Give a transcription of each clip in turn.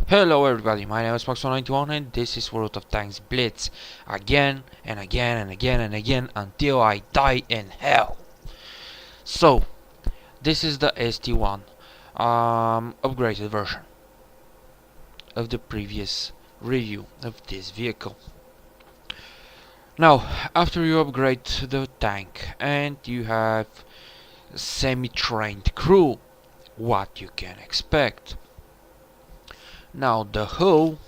Hello everybody, my name is Max191 and this is World of Tanks Blitz again and again and again and again until I die in hell. So, this is the ST1 upgraded version of the previous review of this vehicle. Now, after you upgrade the tank and you have semi-trained crew, what you can expect. Now, the hull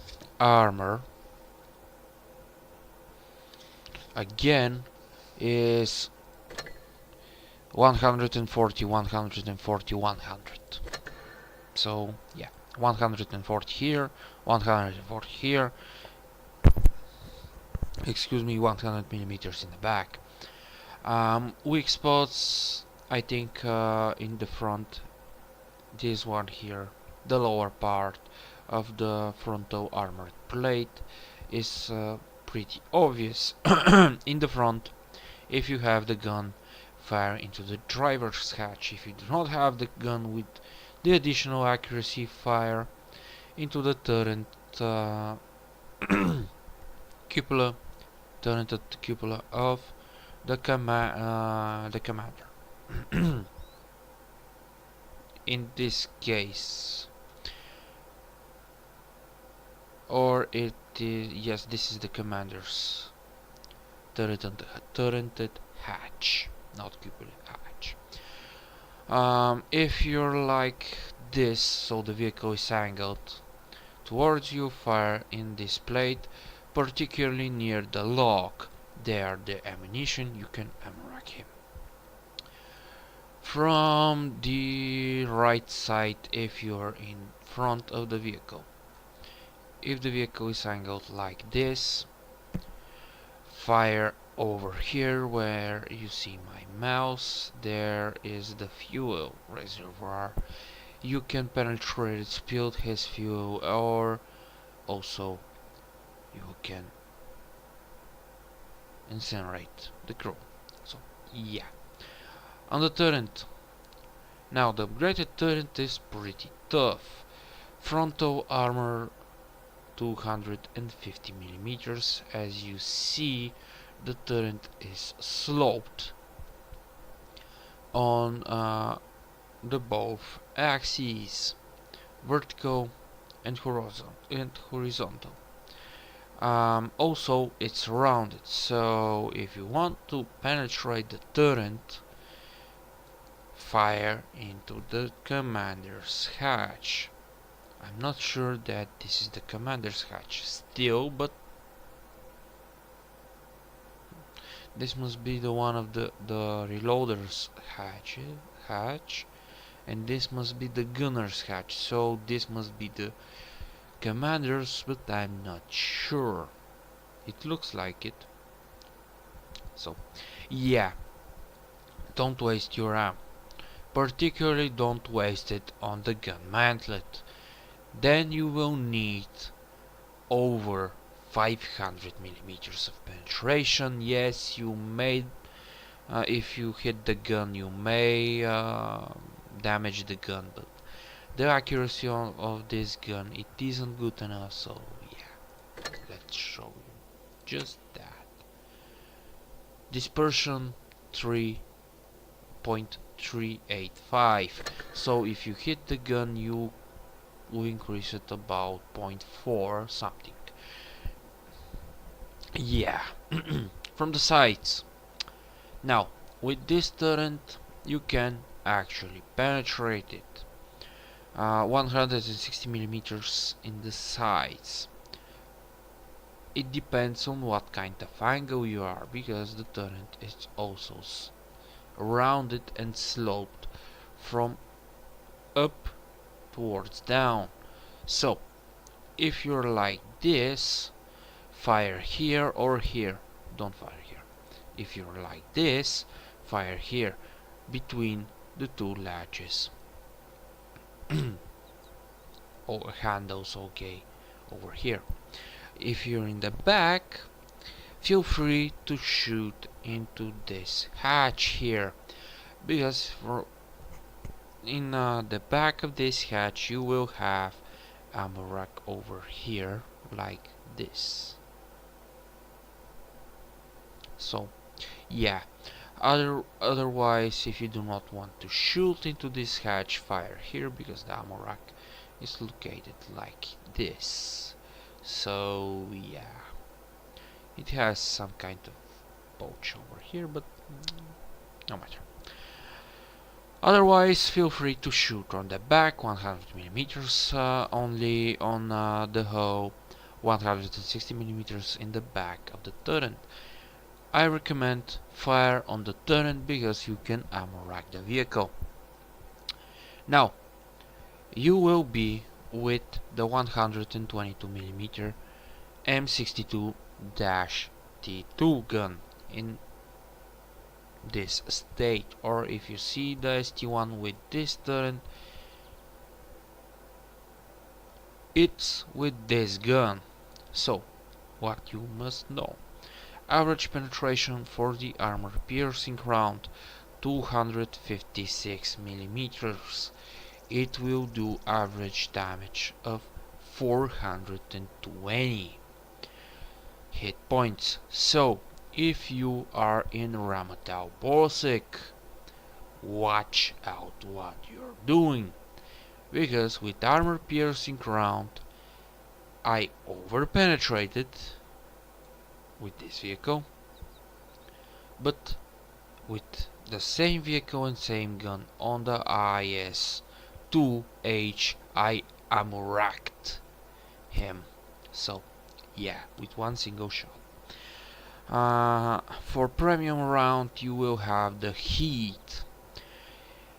armor again is 140, 140, 100. So yeah, 140 here, 140 here. Excuse me, 100 millimeters in the back. Weak spots, I think, in the front. This one here, the lower part of the frontal armored plate is pretty obvious. In the front, if you have the gun, fire into the driver's hatch. If you do not have the gun with the additional accuracy, fire into the turret cupola, turreted cupola of the commander. In this case, or it is, yes, this is the commander's turreted hatch, not cupola, hatch. If you're like this, so the vehicle is angled towards you, fire in this plate, particularly near the lock. There, the ammunition, you can ammo-rack him. From the right side, if you're in front of the vehicle, if the vehicle is angled like this, fire over here where you see my mouse. There is the fuel reservoir. You can penetrate it, spill his fuel, or also you can incinerate the crew. So yeah, on the turret. Now the upgraded turret is pretty tough. Frontal armor 250 millimeters. As you see, the turret is sloped on the both axes, vertical and horizontal. Also, it's rounded, so if you want to penetrate the turret, fire into the commander's hatch. I'm not sure that this is the commander's hatch still, but this must be the one of the reloader's hatch, and this must be the gunner's hatch. So this must be the commander's, but I'm not sure. It looks like it. So yeah, don't waste your ammo. Particularly don't waste it on the gun mantlet. Then you will need over 500 millimeters of penetration. Yes, you may, if you hit the gun, you may damage the gun, but the accuracy of this gun, it isn't good enough. So yeah, let's show you just that. Dispersion 3.385. So if you hit the gun, you will increase it about 0.4 something. Yeah. From the sides. Now, with this turret, you can actually penetrate it. 160 millimeters in the sides. It depends on what kind of angle you are, because the turret is also rounded and sloped from up towards down. So if you're like this, fire here or here. Don't fire here. If you're like this, fire here between the two latches. Or handles, okay, over here. If you're in the back, feel free to shoot into this hatch here, because in the back of this hatch you will have ammo rack over here like this. So yeah, otherwise, if you do not want to shoot into this hatch, fire here, because the ammo rack is located like this. So yeah, it has some kind of pouch over here, but no matter. Otherwise, feel free to shoot on the back, 100mm only on the hull, 160mm in the back of the turret. I recommend fire on the turret because you can ammo rack the vehicle. Now, you will be with the 122mm M62-T2 gun in this state, or if you see the ST1 with this turret, it's with this gun. So, what you must know: average penetration for the armor piercing round 256mm. It will do average damage of 420 hit points. So if you are in Ramatal Borsig, watch out what you're doing, because with armor piercing round I overpenetrated with this vehicle, but with the same vehicle and same gun on the IS-2H I ammo racked him. So yeah, with one single shot. For premium round you will have the heat.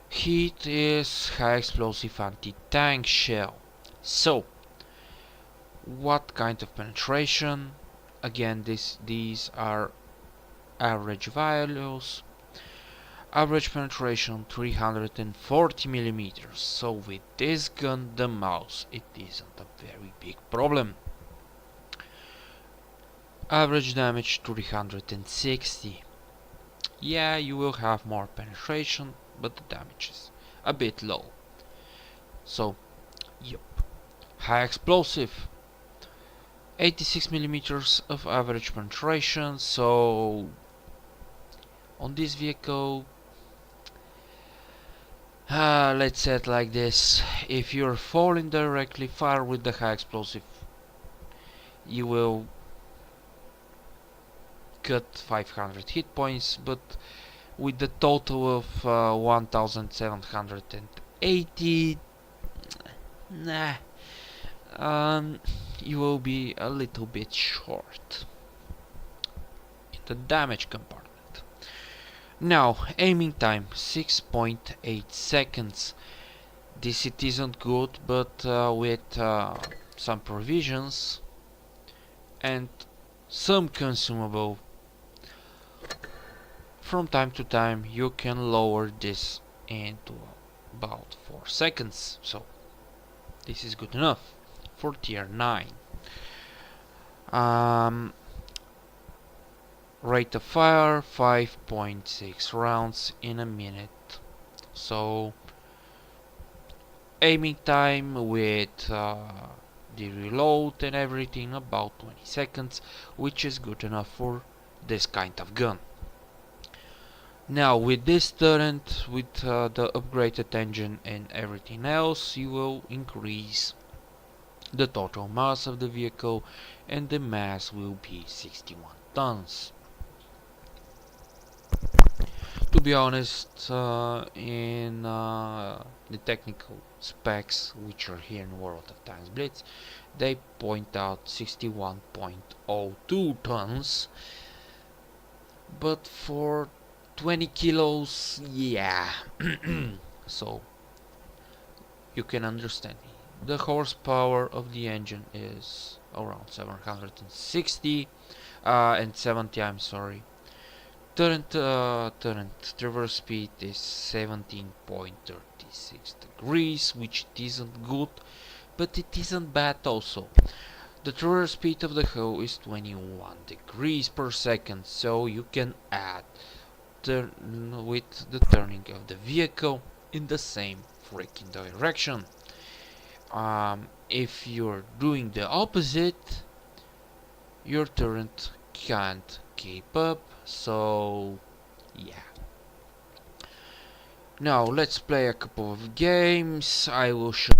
Heat is high explosive anti-tank shell. So what kind of penetration? Again, these are average values. Average penetration 340mm. So with this gun, the mouse, it isn't a very big problem. Average damage 360. Yeah, you will have more penetration, but the damage is a bit low. So, yep. High explosive 86mm of average penetration. So on this vehicle, let's say it like this: if you're falling directly fire with the high explosive, you will cut 500 hit points, but with the total of 1780, nah, you will be a little bit short in the damage compartment. Now, aiming time 6.8 seconds. This it isn't good, but with some provisions and some consumable, from time to time you can lower this into about 4 seconds. So this is good enough for tier 9. Rate of fire 5.6 rounds in a minute. So aiming time with the reload and everything about 20 seconds, which is good enough for this kind of gun. Now with this turret, with the upgraded engine and everything else, you will increase the total mass of the vehicle, and the mass will be 61 tons. To be honest, in the technical specs which are here in World of Tanks Blitz, they point out 61.02 tons, but for 20 kilos, yeah. So you can understand me. The horsepower of the engine is around 760 and 70, I'm sorry. Turret traverse speed is 17.36 degrees, which isn't good, but it isn't bad also. The traverse speed of the hull is 21 degrees per second, so you can add with the turning of the vehicle in the same freaking direction. if you're doing the opposite, your turret can't keep up. So yeah. Now let's play a couple of games. I will show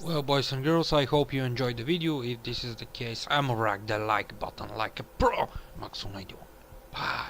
Well, boys and girls, I hope you enjoyed the video. If this is the case, I'ma rock the like button like a pro. Maxu Bye.